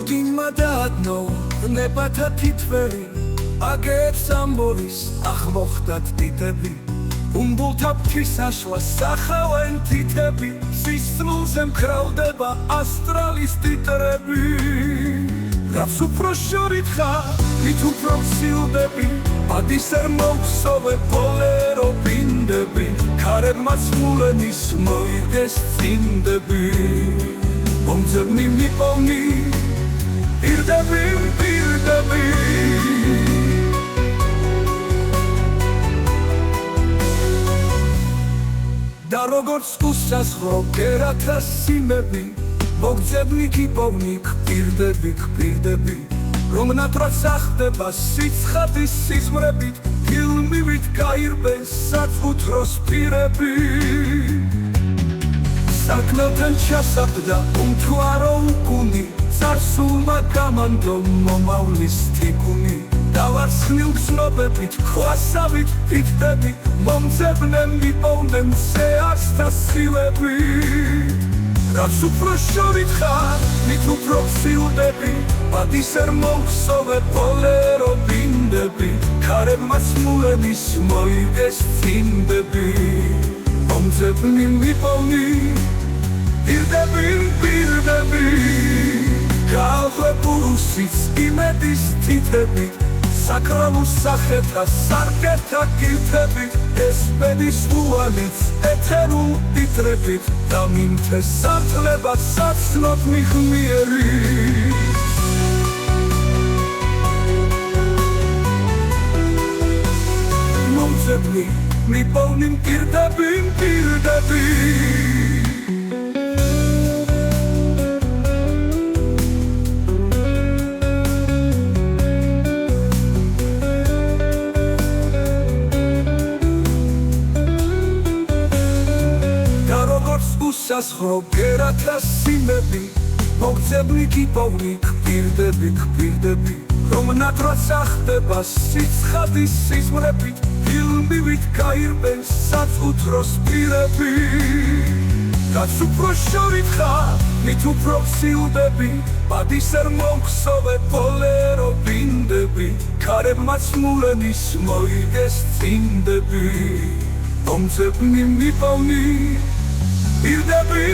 გოდინმა დაადნო ნებათა თითვერი აგებს ამბოვის ახ მოხდათ დიდები უმბულთა ფრთისაშლა სახავენ თითები სისხლზე მქრავდება ასტრალის ტიტრები რაც უფრო შორით ხარ მით უფრო ვსილდები ადის არ მოვსოვე ბოლერო ბინდები ქარებმაც მულენის მოიგეს წინდები მომძებნი მიპოვნი პირდები პირდები და როგორც უსასხრო კერათა სიმები მოგძებნი გიპოვნი გპირდები რომ ნატრად სახდება სიცხადის სიზმრებით ფილმივით გაირბენ საფუთროს პირები საქმელთან ჩასაბდა უმთვარო უკუნი წარსულმა გამანდო მომავლის თიკუნი დავარცხნილ გზნობებით ქვასავით ფიქდები მომძებნემ მიპოვნემ სეარსთა სილები რაც უფრო შორით ხარ მით უფრო ვსილდები ბადის არ მოვსოვე ბოლერო ბინდები ქარებმაც მულენის მოიგეს წინდები მომძებნი მიპოვნი პირდები გაახვეპურუსიც იმედის თითები საკრავულ სახეთა სარკეთა კილთები ესპედის უალიც ეთერულ ტიტრებით და მიმთე სართლება საცნოთ მიხმიერი მომძებნი მიპოვნი პირდები უსასხრო კერათა სიმები მოგძებნი გიპოვნი გპირდები რომ ნატრად სახდება სიცხადის სიზმრებით ფილმივით გაირბენ საფუთროს პირები რაც უფრო შორით ხარ მით უფრო ვსილდები ბადის არ მოვსოვე ბოლერო ბინდები ქარებმაც მულენის მოიგეს წინდები მომძებნი მიპოვნი პირდები